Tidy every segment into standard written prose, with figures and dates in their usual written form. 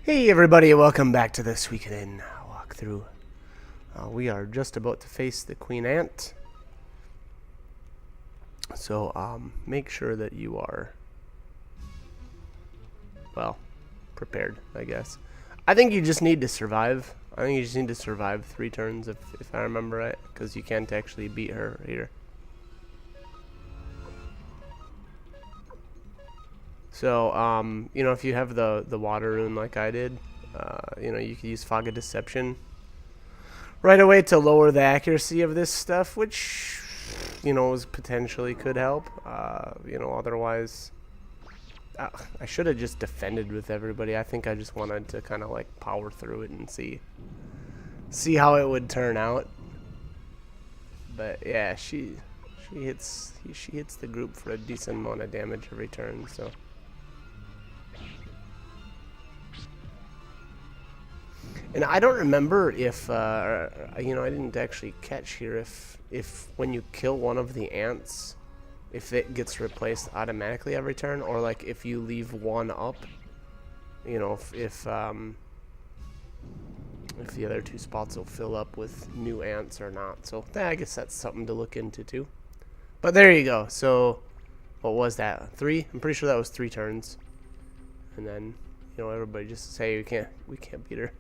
Hey everybody, welcome back to the Suikoden walkthrough. We are just about to face the Queen Ant. So make sure that you are, well, prepared, I guess. I think you just need to survive. I think you just need to survive 3 turns if I remember right, because you can't actually beat her here. So, you know, if you have the water rune like I did, you know, you could use Fog of Deception right away to lower the accuracy of this stuff, which, you know, potentially could help. You know, otherwise, I should have just defended with everybody. I think I just wanted to kind of like power through it and see how it would turn out. But yeah, she hits the group for a decent amount of damage every turn, so. And I don't remember if, you know, I didn't actually catch here if when you kill one of the ants, if it gets replaced automatically every turn, or like if you leave one up, you know, if the other 2 spots will fill up with new ants or not. So I guess that's something to look into too. But there you go. So what was that? 3? I'm pretty sure that was 3 turns. And then, you know, everybody just say we can't beat her.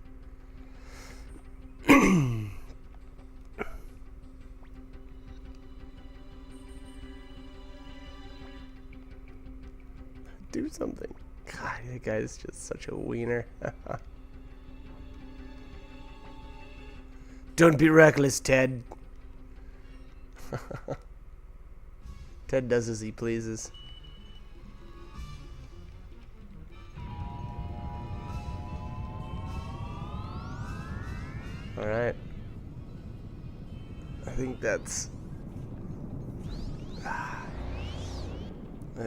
Do something. God, that guy's just such a wiener. Don't be reckless, Ted. Ted does as he pleases. Alright. I think that's...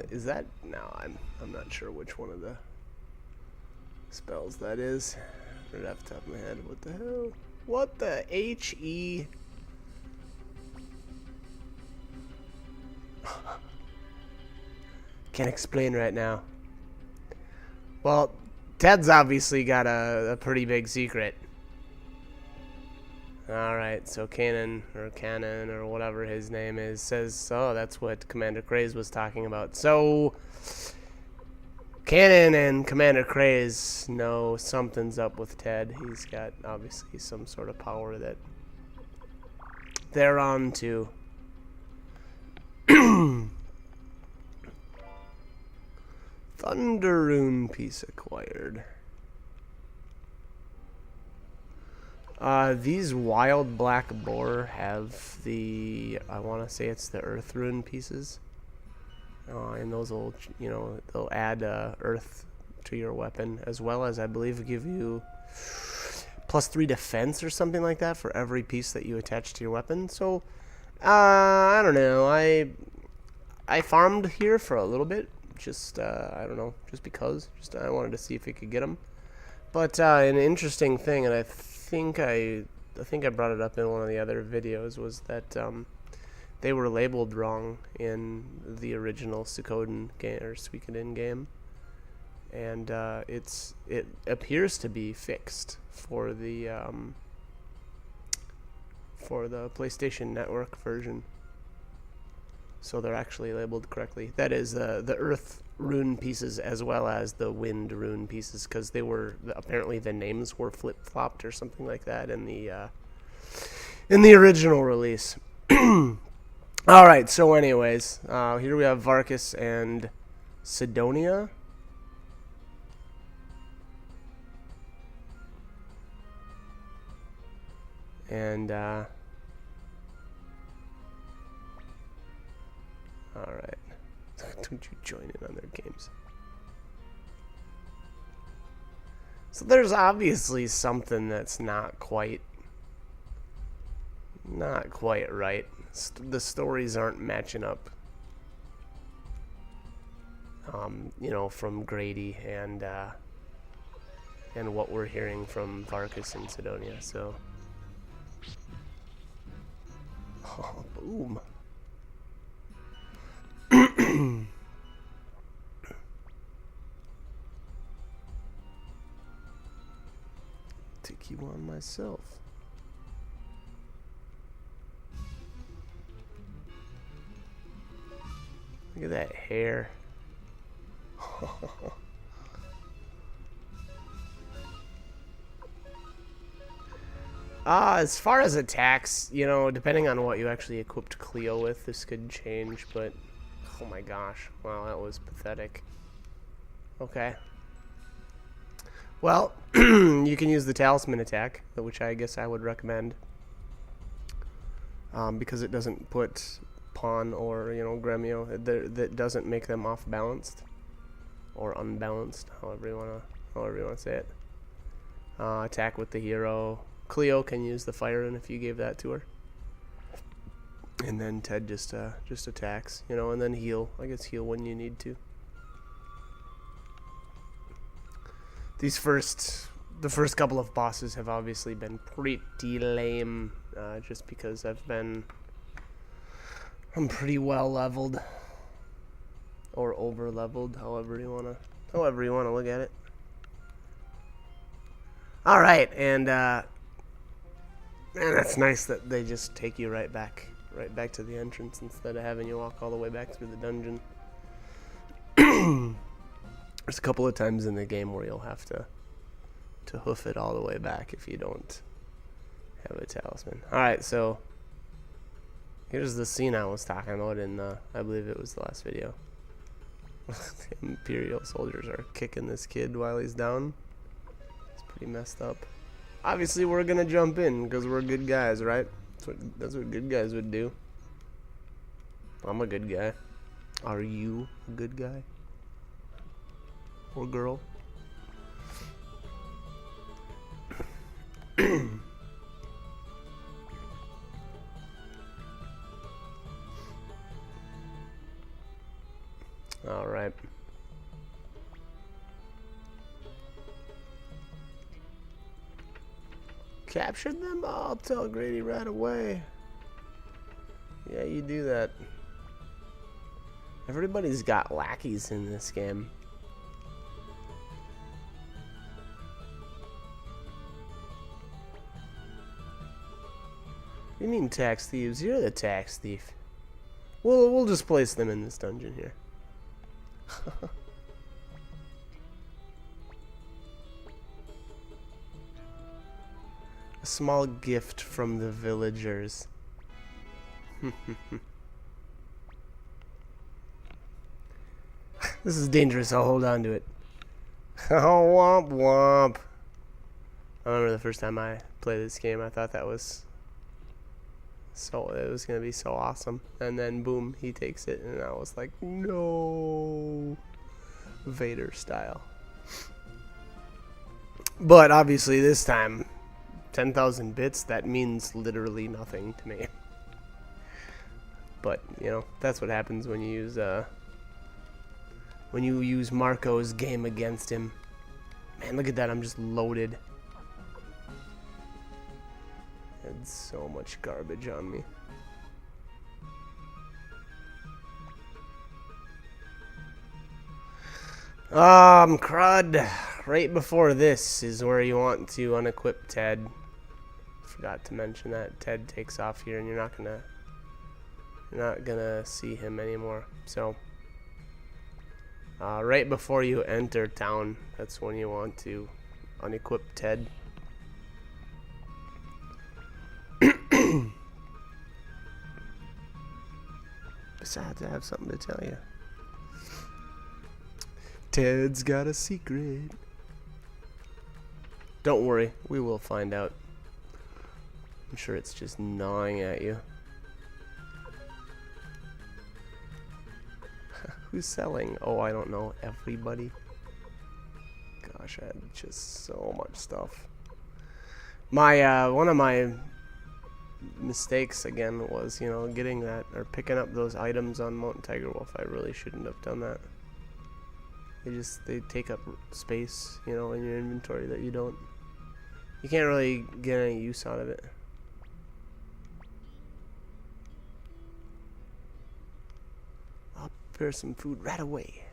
is that... No, I'm not sure which one of the spells that is. Right off the top of my head. What the hell? What the H-E... Can't explain right now. Well, Ted's obviously got a pretty big secret. Alright, so Cannon or whatever his name is says, oh, that's what Commander Craze was talking about. So, Cannon and Commander Craze know something's up with Ted. He's got, obviously, some sort of power that they're on to. Thunder Rune piece acquired. These wild black boar have the, I want to say it's the earth rune pieces. And those will, you know, they'll add earth to your weapon, as well as, I believe, give you +3 defense or something like that for every piece that you attach to your weapon. So, I don't know. I farmed here for a little bit, just, I don't know, just because. Just I wanted to see if we could get them. But an interesting thing, and I think I brought it up in one of the other videos, was that they were labeled wrong in the original Suikoden game, and it appears to be fixed for the PlayStation Network version. So they're actually labeled correctly. That is the earth rune pieces as well as the wind rune pieces, because they were apparently the names were flip-flopped or something like that in the original release. All right. So, anyways, here we have Varkus and Sidonia. And alright. Don't you join in on their games. So there's obviously something that's not quite right. The stories aren't matching up. You know, from Grady and what we're hearing from Varkus and Sidonia, so. Oh, boom. take you on myself. Look at that hair. As far as attacks, you know, depending on what you actually equipped Cleo with, this could change, but oh my gosh. Wow, that was pathetic. Okay. Well, you can use the talisman attack, which I guess I would recommend. Because it doesn't put Pawn or, you know, Gremio, that doesn't make them off balanced or unbalanced, however you wanna say it. Attack with the hero. Cleo can use the fire in if you gave that to her. And then Ted just attacks, you know, and then heal. I guess heal when you need to. The first couple of bosses have obviously been pretty lame, just because I'm pretty well leveled, or over leveled, however you wanna look at it. All right, and man, that's nice that they just take you right back to the entrance instead of having you walk all the way back through the dungeon. There's a couple of times in the game where you'll have to hoof it all the way back if you don't have a talisman. Alright, so here's the scene I was talking about in, I believe it was the last video. The Imperial soldiers are kicking this kid while he's down. It's pretty messed up. Obviously, we're gonna jump in because we're good guys, right? That's what good guys would do. I'm a good guy. Are you a good guy? Or girl? All right. Captured them? I'll tell Grady right away. Yeah, you do that. Everybody's got lackeys in this game. What do you mean tax thieves? You're the tax thief. We'll just place them in this dungeon here. A small gift from the villagers. This is dangerous. I'll hold on to it. Oh, womp womp. I remember the first time I played this game, I thought that was it was gonna be so awesome, and then boom, he takes it, and I was like, no, Vader style. But obviously this time, 10,000 bits, that means literally nothing to me. But you know, that's what happens when you use Marco's game against him. Man, look at that! I'm just loaded. Had so much garbage on me. Crud. Right before this is where you want to unequip Ted. Forgot to mention that Ted takes off here, and you're not gonna see him anymore. So, right before you enter town, that's when you want to unequip Ted. Besides, I have something to tell you. Ted's got a secret. Don't worry, we will find out. I'm sure it's just gnawing at you. Who's selling? Oh, I don't know. Everybody. Gosh, I had just so much stuff. My one of my mistakes again was, you know, getting that or picking up those items on Mount Tiger Wolf. I really shouldn't have done that. They take up space, you know, in your inventory that you can't really get any use out of it. I'll prepare some food right away.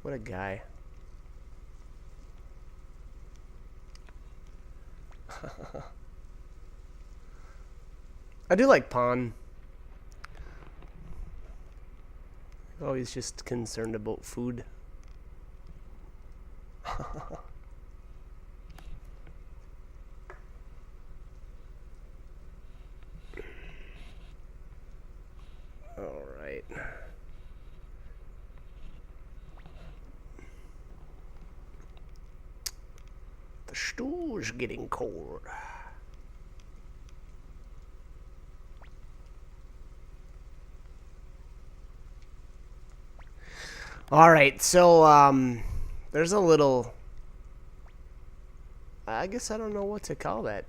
What a guy. I do like Pawn. Always just concerned about food. All right. The stew's getting cold. All right, so there's a little. I guess I don't know what to call that.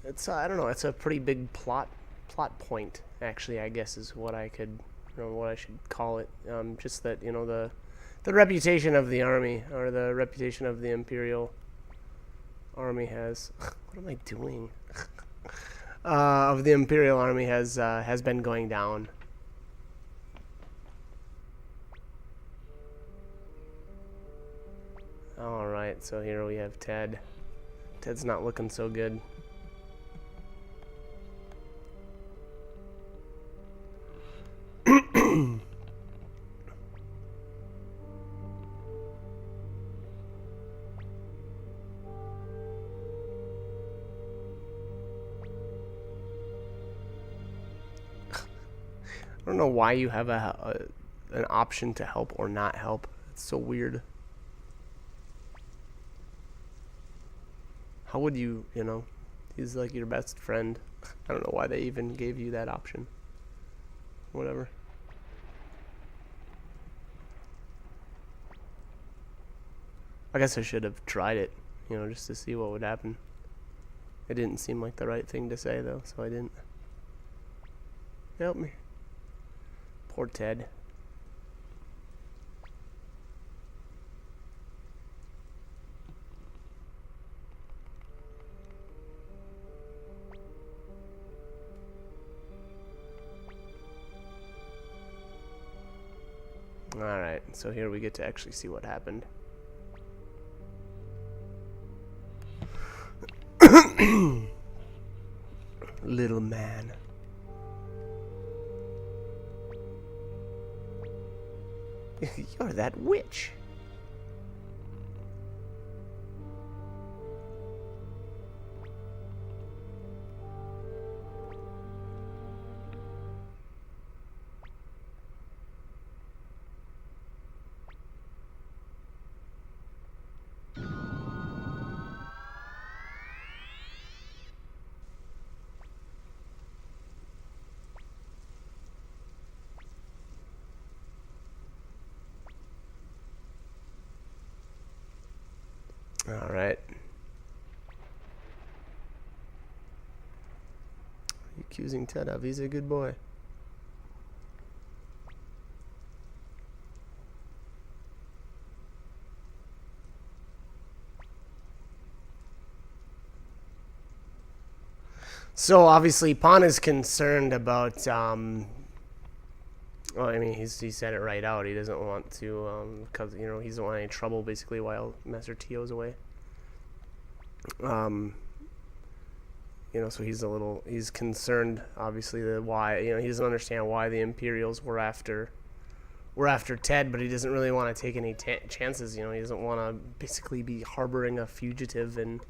It's I don't know. It's a pretty big plot point. Actually, I guess is what I could, what I should call it. Just that the reputation of the army or the reputation of the Imperial Army has. What am I doing? Of the Imperial Army has been going down. All right, so here we have Ted. Ted's not looking so good. I don't know why you have an option to help or not help. It's so weird. How would you, he's like your best friend. I don't know why they even gave you that option. Whatever. I guess I should have tried it, just to see what would happen. It didn't seem like the right thing to say, though, so I didn't. Help me. Poor Ted. Alright, so here we get to actually see what happened. Little man. You're that witch. All right. Accusing Ted of, he's a good boy. So obviously Pan is concerned about well, I mean, he said it right out. He doesn't want to, because he doesn't want any trouble basically while Master Tio's away. So he's concerned. Obviously, why he doesn't understand why the Imperials were after Ted, but he doesn't really want to take any chances. He doesn't want to basically be harboring a fugitive and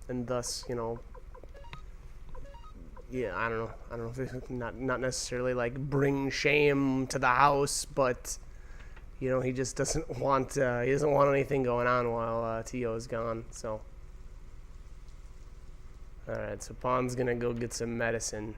thus, yeah, I don't know if it's not necessarily like bring shame to the house, but he just doesn't want anything going on while Tio is gone. So, all right, so Pon's gonna go get some medicine.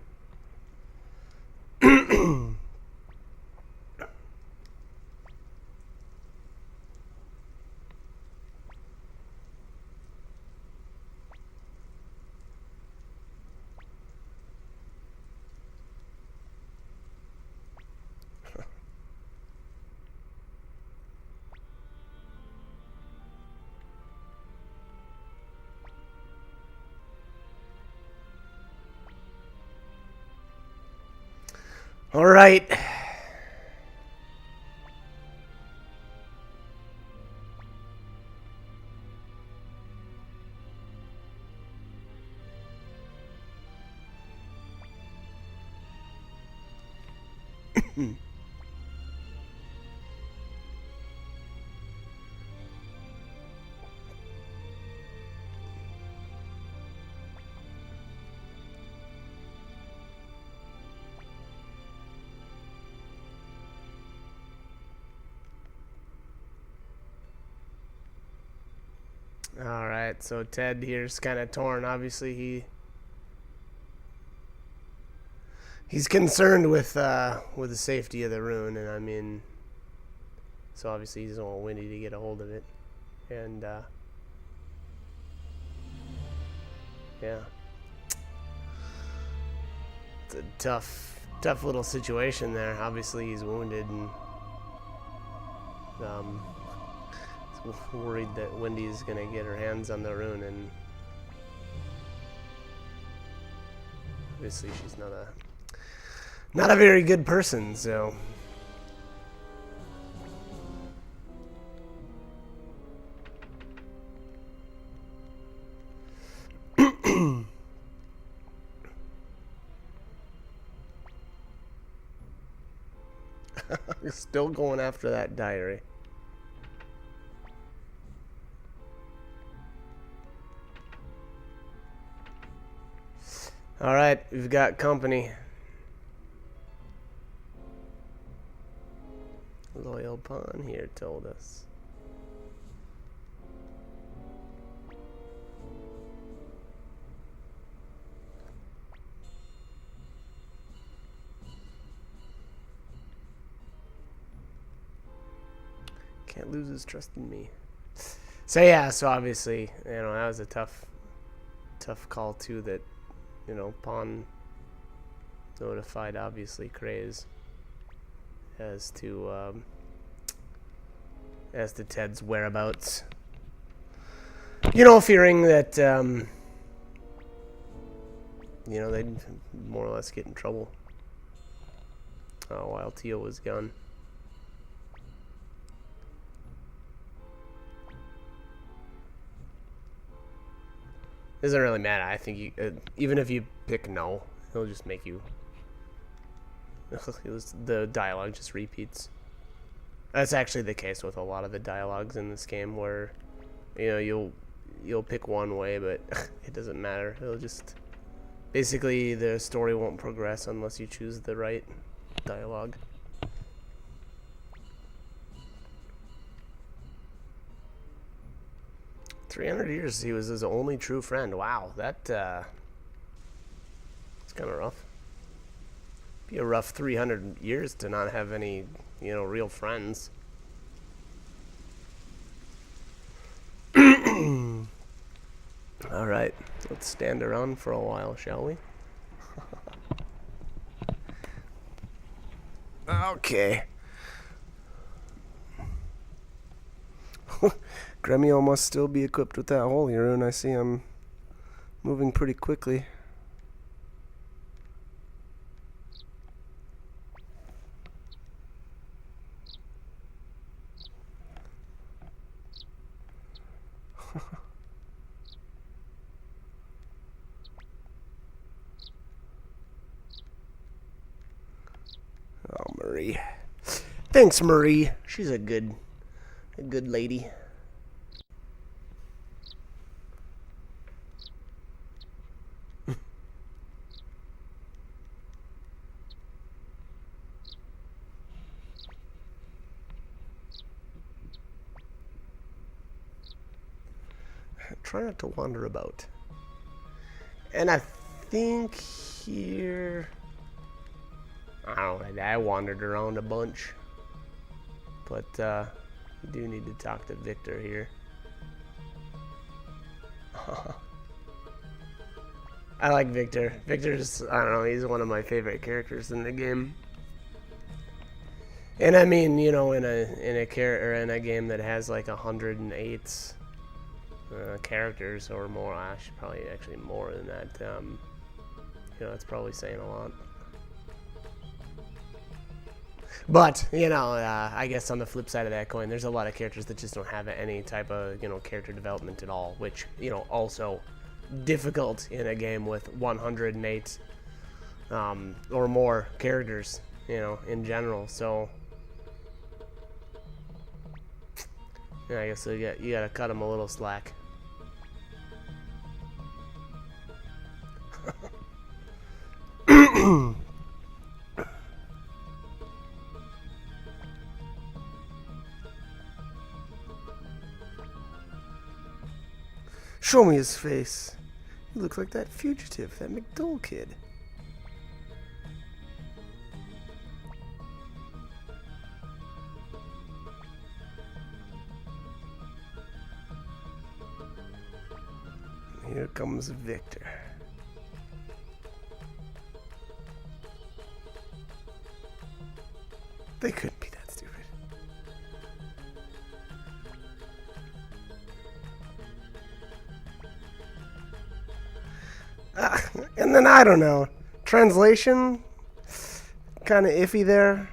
All right. Alright, so Ted here's kind of torn. Obviously, he's concerned with the safety of the rune, and I mean, so obviously he doesn't want Wendy to get a hold of it. And, yeah. It's a tough little situation there. Obviously he's wounded, and worried that Wendy's gonna get her hands on the rune, and obviously she's not a very good person, so still going after that diary. Alright, we've got company. Loyal Pawn here told us. Can't lose his trust in me. So yeah, so obviously, that was a tough call too, that, Pawn notified, obviously, Craze as to Ted's whereabouts. Fearing that, they'd more or less get in trouble while Tio was gone. Doesn't really matter. I think even if you pick no, it'll just make you. The dialogue just repeats. That's actually the case with a lot of the dialogues in this game, where you'll pick one way, but it doesn't matter. It'll just basically the story won't progress unless you choose the right dialogue. 300 years he was his only true friend. Wow, it's kind of rough. Be a rough 300 years to not have any, real friends. All right, let's stand around for a while, shall we? Okay. Gremio must still be equipped with that holy rune. I see I'm moving pretty quickly. Oh, Marie. Thanks, Marie. She's a good lady. Try not to wander about. And I think here, I don't know, I wandered around a bunch. But we do need to talk to Victor here. I like Victor. Victor's, I don't know, he's one of my favorite characters in the game. And I mean, in a game that has like 108 characters or more, probably actually more than that. It's probably saying a lot. But I guess on the flip side of that coin, there's a lot of characters that just don't have any type of character development at all, which also difficult in a game with 108 or more characters. you know, in general. So yeah, I guess you gotta cut him a little slack. Show me his face. He looks like that fugitive, that McDull kid. Here comes Victor. They couldn't be that stupid. And then I don't know. Translation? Kind of iffy there.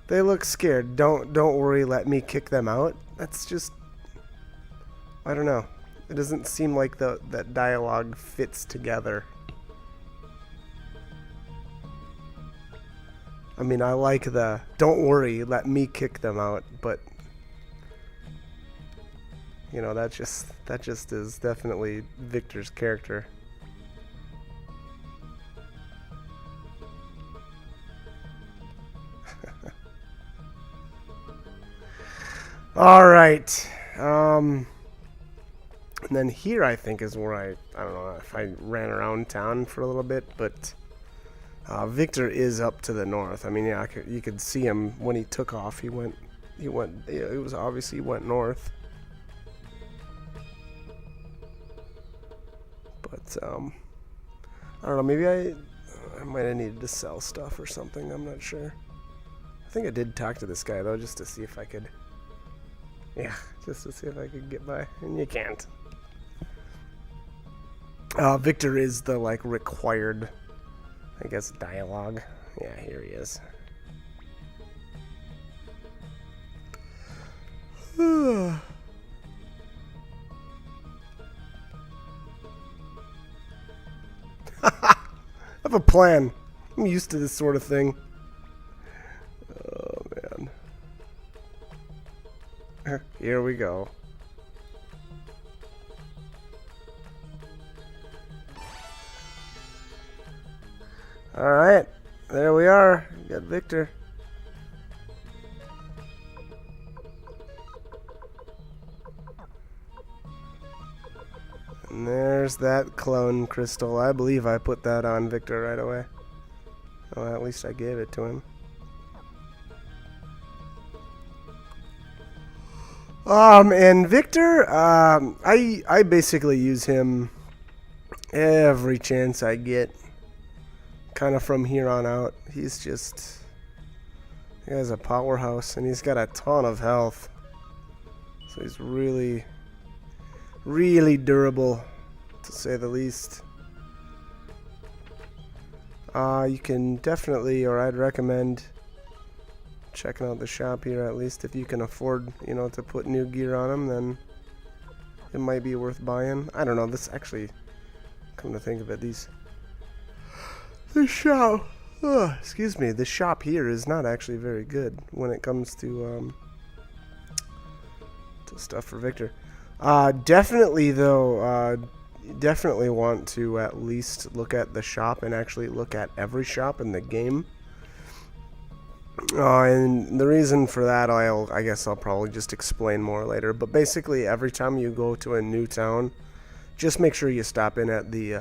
They look scared. Don't worry, let me kick them out. That's just, I don't know. It doesn't seem like that dialogue fits together. I mean, I like the don't worry, let me kick them out, but you know, that just is definitely Victor's character. All right. And then here I think is where I don't know if I ran around town for a little bit, but Victor is up to the north. I mean, yeah, you could see him when he took off. He went. It was obviously went north. But I don't know. Maybe I might have needed to sell stuff or something. I'm not sure. I think I did talk to this guy though, just to see if I could. Yeah, just to see if I could get by, and you can't. Victor is the like required, I guess, dialogue. Yeah, here he is. I have a plan. I'm used to this sort of thing. Oh, man. Here we go. Alright, there we are. We got Victor. And there's that clone crystal. I believe I put that on Victor right away. Well, at least I gave it to him. And Victor, I basically use him every chance I get. Kind of from here on out. He has a powerhouse, and he's got a ton of health. So he's really, really durable, to say the least. You can definitely, or I'd recommend checking out the shop here, at least if you can afford, you know, to put new gear on him, then it might be worth buying. I don't know, this actually, come to think of it, the shop, excuse me, the shop here is not actually very good when it comes to stuff for Victor. Definitely though, definitely want to at least look at the shop and actually look at every shop in the game. And the reason for that, I guess I'll probably just explain more later. But basically, every time you go to a new town, just make sure you stop in at the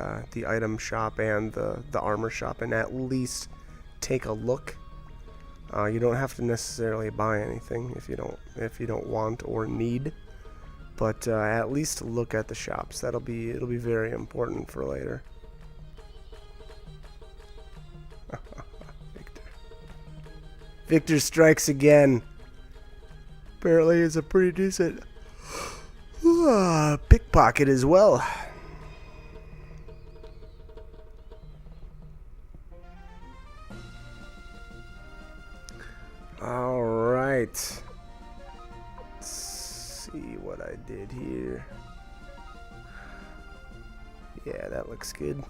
item shop and the armor shop and at least take a look. You don't have to necessarily buy anything if you don't want or need, but at least look at the shops. It'll be very important for later. Victor strikes again. Apparently it's a pretty decent pickpocket as well. Alright. Let's see what I did here. Yeah, that looks good.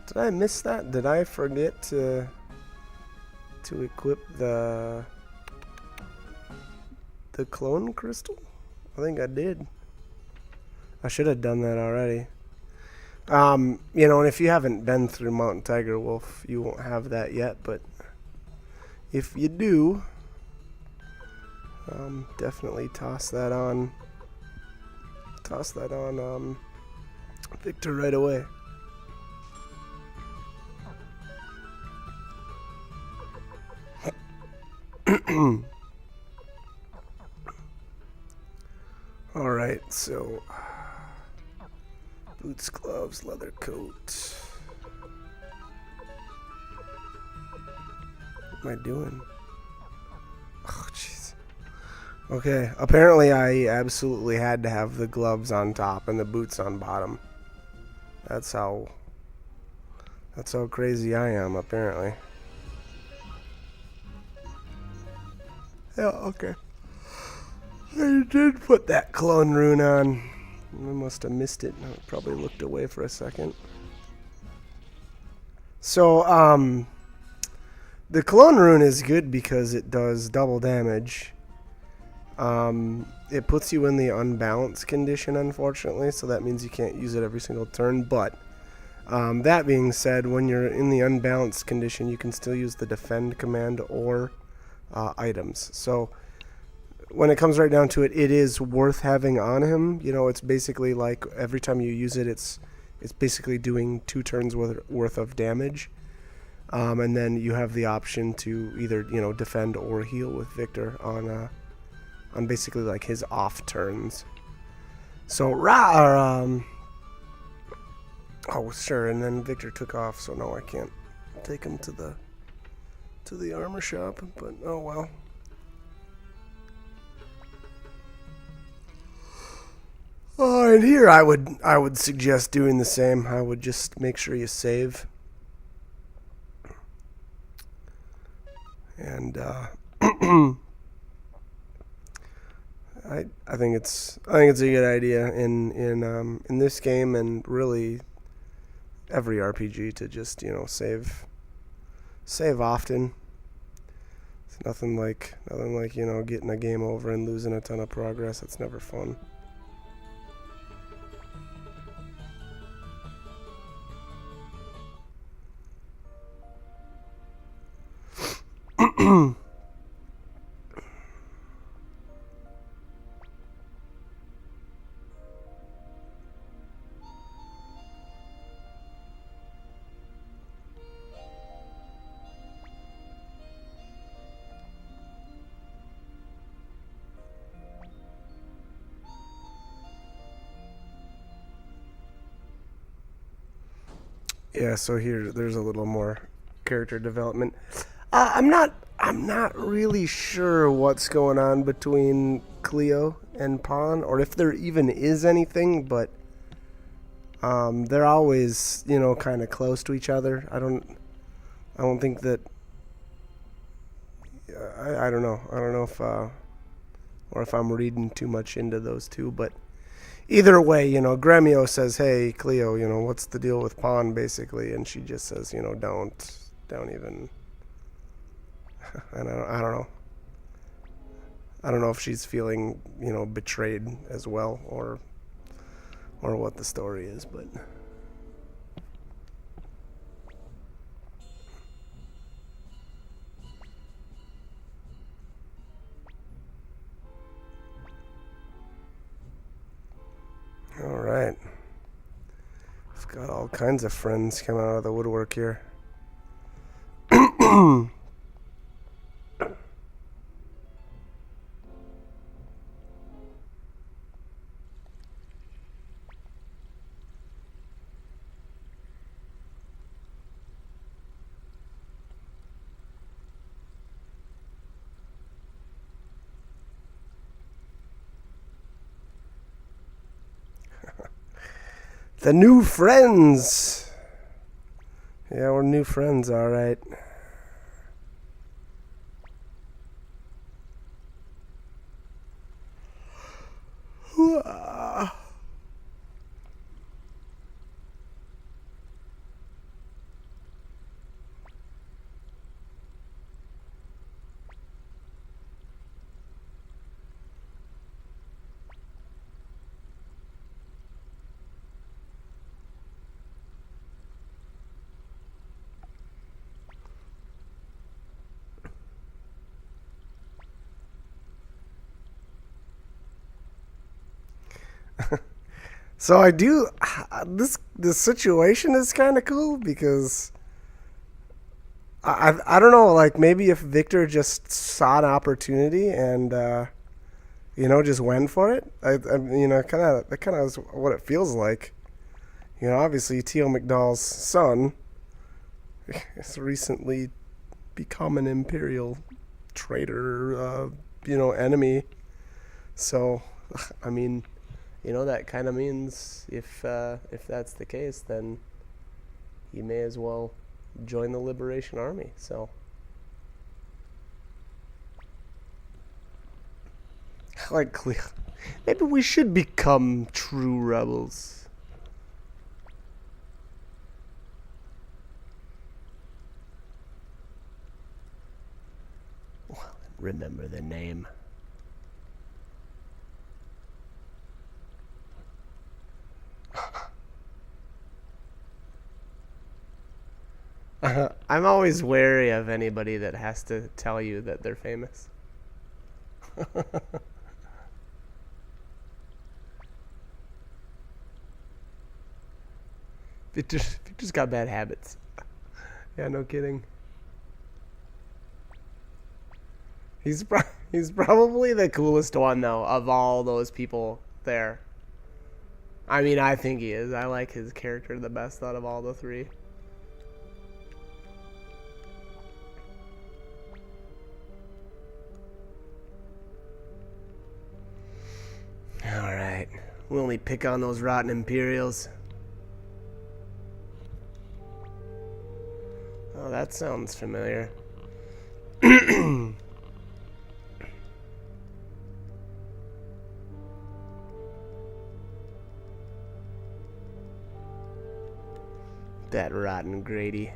Did I miss that? Did I forget to... to equip the clone crystal? I think I did. I should have done that already. You know, and if you haven't been through Mountain Tiger Wolf, you won't have that yet, but if you do, definitely toss that on Victor right away. Alright, so boots, gloves, leather coat. What am I doing? Oh, jeez. Okay, apparently I absolutely had to have the gloves on top and the boots on bottom. That's how crazy I am, apparently. Yeah, okay. I did put that clone rune on. I must have missed it. I probably looked away for a second. So, the clone rune is good because it does double damage. It puts you in the unbalanced condition, unfortunately, so that means you can't use it every single turn. But that being said, when you're in the unbalanced condition, you can still use the defend command or items. So when it comes right down to it, it is worth having on him. You know, it's basically like every time you use it, it's basically doing 2 turns worth of damage. And then you have the option to either, you know, defend or heal with Victor on basically like his off turns. So oh sure, and then Victor took off, so no, I can't take him to the armor shop. But oh well. Oh, and here I would suggest doing the same. I would just make sure you save. And I think it's a good idea in this game, and really every RPG, to just, you know, save often. It's nothing like you know, getting a game over and losing a ton of progress. It's never fun. Yeah, so here there's a little more character development. I'm not really sure what's going on between Cleo and Pawn, or if there even is anything, but they're always, you know, kind of close to each other. I don't think that. I don't know. I don't know if or if I'm reading too much into those two, but either way, you know, Gremio says, "Hey, Cleo, you know, what's the deal with Pawn?" basically, and she just says, you know, don't even. I don't know. I don't know if she's feeling, you know, betrayed as well, or what the story is, but. All right. I've got all kinds of friends coming out of the woodwork here. The new friends. Yeah, we're new friends, all right. So I do this situation is kind of cool because I don't know, like maybe if Victor just saw an opportunity and just went for it. That kind of is what it feels like. Obviously Teal McDowell's son has recently become an Imperial traitor, enemy. So, I mean, that kind of means if that's the case, then he may as well join the Liberation Army. So, like, maybe we should become true rebels. Well, remember the name. I'm always wary of anybody that has to tell you that they're famous. Victor's got bad habits. Yeah, no kidding. He's he's probably the coolest one though of all those people there. I mean, I think he is. I like his character the best out of all the three. Alright. We only pick on those rotten Imperials. Oh, that sounds familiar. That rotten Grady.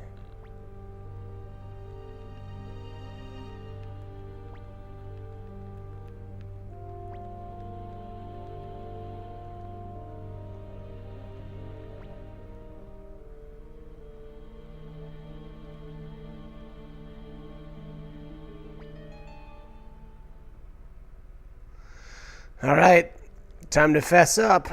All right, time to fess up.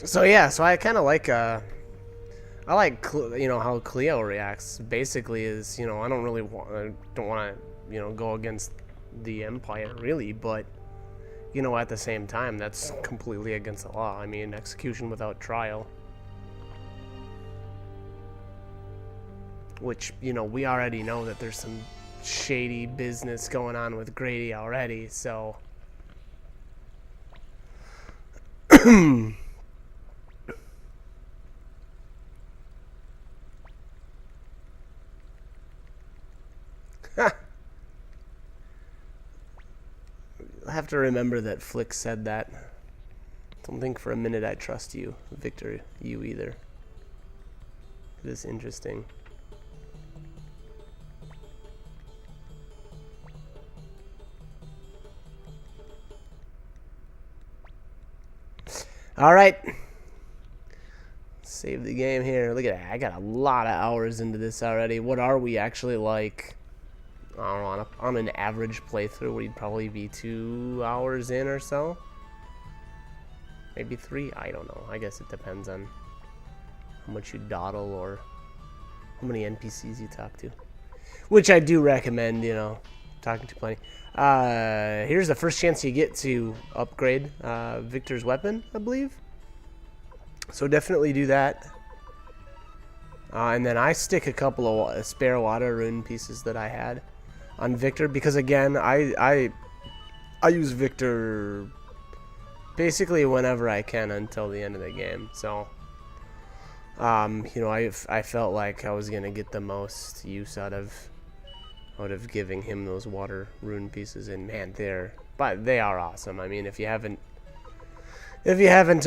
So yeah, so I kind of like I like how Cleo reacts. Basically, is I don't want to go against the Empire really, but at the same time that's completely against the law. I mean, execution without trial, which we already know that there's some shady business going on with Grady already. So. I have to remember that Flick said that. Don't think for a minute I trust you, Victor, you either. It is interesting. Alright. Save the game here. Look at that. I got a lot of hours into this already. What are we actually like? I don't know, on an average playthrough, we'd probably be 2 hours in or so. Maybe 3? I don't know. I guess it depends on how much you dawdle or how many NPCs you talk to. Which I do recommend, talking to plenty. Here's the first chance you get to upgrade Victor's weapon, I believe. So definitely do that. And then I stick a couple of spare water rune pieces that I had on Victor, because again, I use Victor basically whenever I can until the end of the game. So I felt like I was gonna get the most use out of giving him those water rune pieces, and man, they are awesome. I mean, if you haven't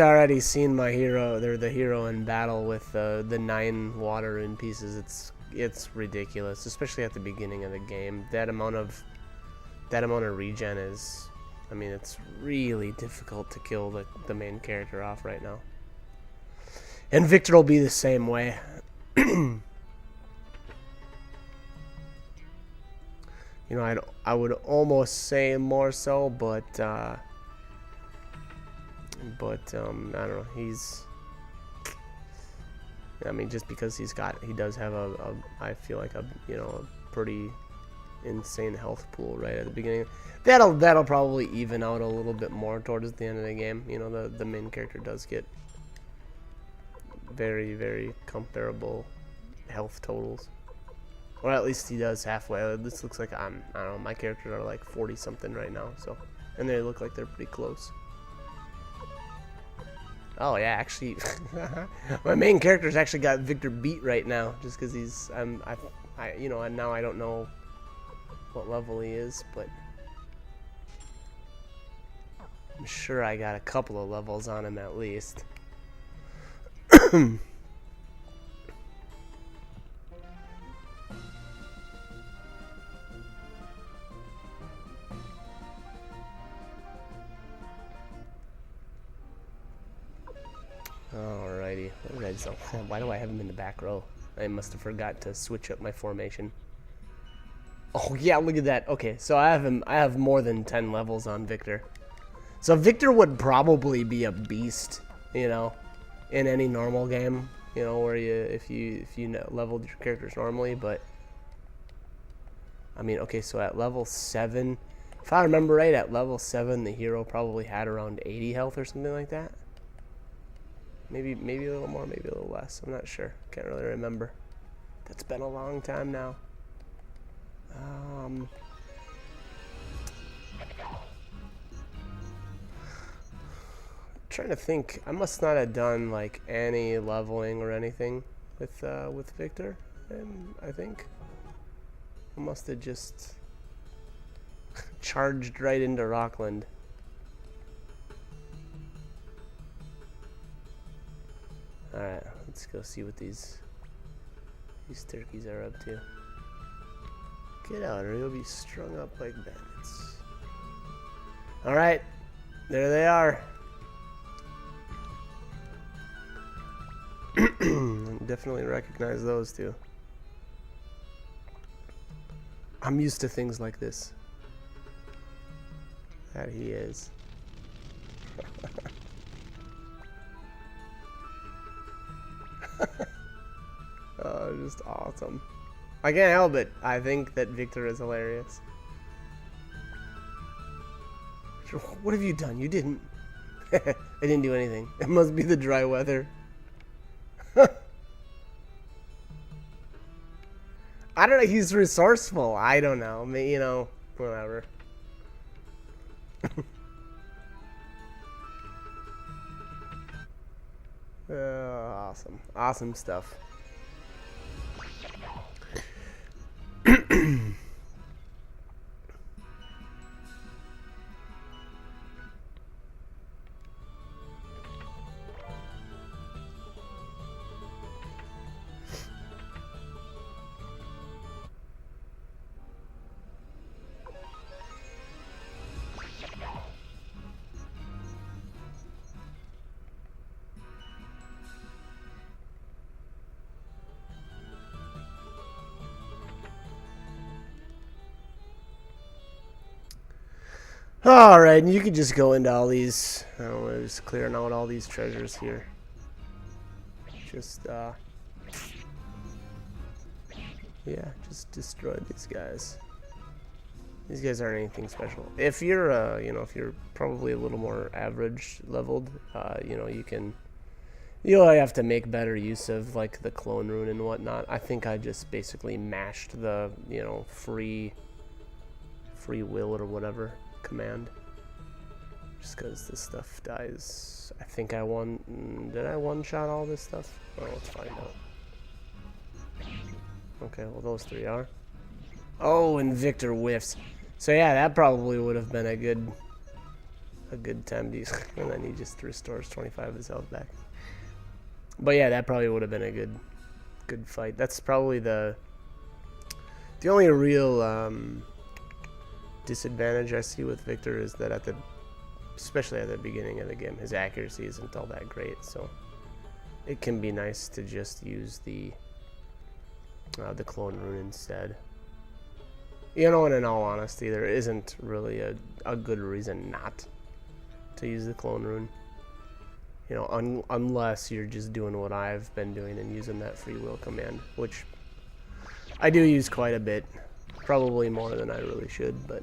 already seen my hero, they're the hero in battle with the 9 water rune pieces. It's ridiculous, especially at the beginning of the game. That amount of regen is I mean, it's really difficult to kill the main character off right now. And Victor will be the same way. You know, I would almost say more so, but I don't know. I mean, just because he does have I feel like a pretty insane health pool right at the beginning. That'll probably even out a little bit more towards the end of the game. You know, the main character does get very, very comparable health totals. Or at least he does halfway. This looks like I don't know, my characters are like 40 something right now, so, and they look like they're pretty close. Oh yeah, actually, my main character's actually got Victor beat right now, just because he's and now I don't know what level he is, but I'm sure I got a couple of levels on him at least. Alrighty, what did I do? Why do I have him in the back row? I must have forgot to switch up my formation. Oh yeah, look at that. Okay, so I have more than 10 levels on Victor. So Victor would probably be a beast, you know, in any normal game, you know, where if you leveled your characters normally, but I mean, okay, so at level 7, if I remember right, at level 7 the hero probably had around 80 health or something like that. Maybe a little more, maybe a little less. I'm not sure. Can't really remember. That's been a long time now. Trying to think. I must not have done like any leveling or anything with Victor. I think I must have just charged right into Rockland. Alright, let's go see what these turkeys are up to. Get out or you'll be strung up like bandits. Alright, there they are. Definitely recognize those two. I'm used to things like this. That he is. Oh, just awesome. I can't help it. I think that Victor is hilarious. What have you done? You didn't. I didn't do anything. It must be the dry weather. I don't know. He's resourceful. I don't know. You know, whatever. Awesome. Awesome stuff. Alright, and you can just go into all these, I don't know, just clearing out all these treasures here. Just, yeah, just destroy these guys. These guys aren't anything special. If you're, you know, if you're probably a little more average leveled, you know, you'll have to make better use of, like, the clone rune and whatnot. I think I just basically mashed the, you know, free will or whatever command, just because this stuff dies. I think did I one-shot all this stuff? Well, let's find out. Okay, well those three are. Oh, and Victor whiffs. So yeah, that probably would have been a good time to use. And then he just restores 25 of his health back. But yeah, that probably would have been a good fight. That's probably the only real disadvantage I see with Victor is that especially at the beginning of the game, his accuracy isn't all that great. So it can be nice to just use the clone rune instead. You know, and in all honesty, there isn't really a good reason not to use the clone rune. You know, unless you're just doing what I've been doing and using that free will command, which I do use quite a bit. Probably more than I really should, but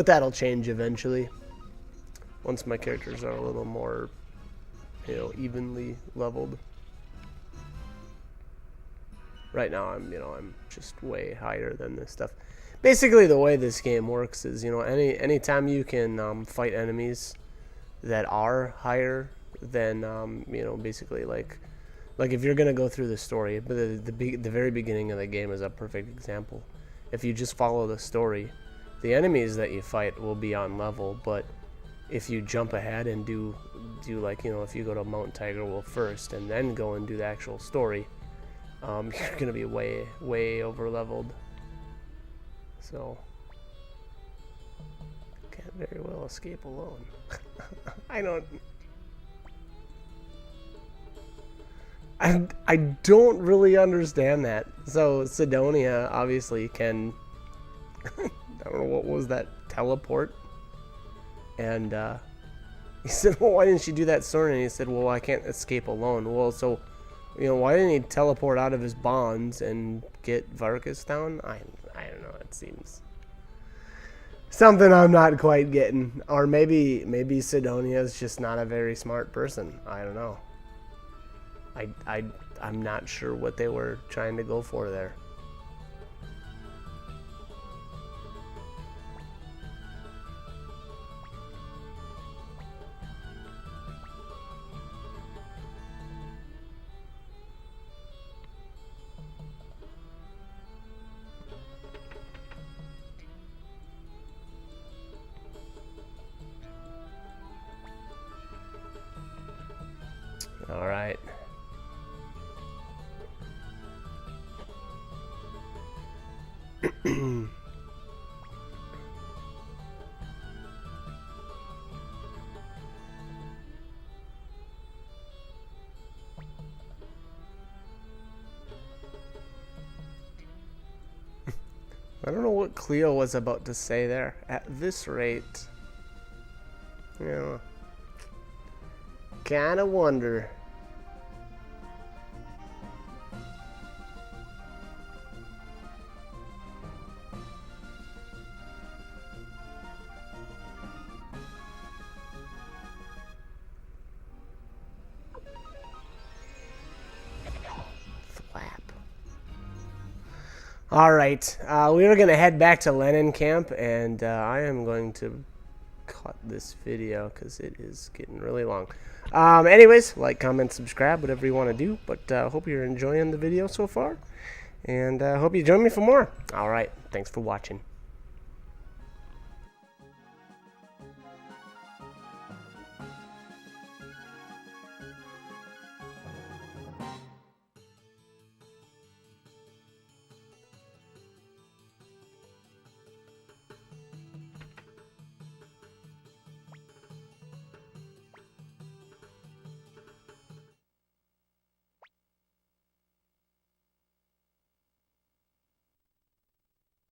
that'll change eventually. Once my characters are a little more, you know, evenly leveled. Right now, I'm just way higher than this stuff. Basically, the way this game works is, you know, anytime you can fight enemies that are higher than, you know, basically like if you're gonna go through the story, but the very beginning of the game is a perfect example. If you just follow the story, the enemies that you fight will be on level, but if you jump ahead and do like, you know, if you go to Mount Tiger Wolf first and then go and do the actual story, you're gonna be way over leveled. So can't very well escape alone. I don't really understand that. So Sidonia obviously can I don't know, what was that, teleport? And he said, well, why didn't she do that sooner? And he said, well, I can't escape alone. Well, so, you know, why didn't he teleport out of his bonds and get Varkas down? I don't know. It seems something I'm not quite getting. Or maybe Sidonia is just not a very smart person. I don't know. I'm not sure what they were trying to go for there. All right. I don't know what Cleo was about to say there. At this rate, you know, kinda wonder. Alright, we are going to head back to Lenin camp, and I am going to cut this video because it is getting really long. Anyways, like, comment, subscribe, whatever you want to do, but hope you're enjoying the video so far, and hope you join me for more. Alright, thanks for watching.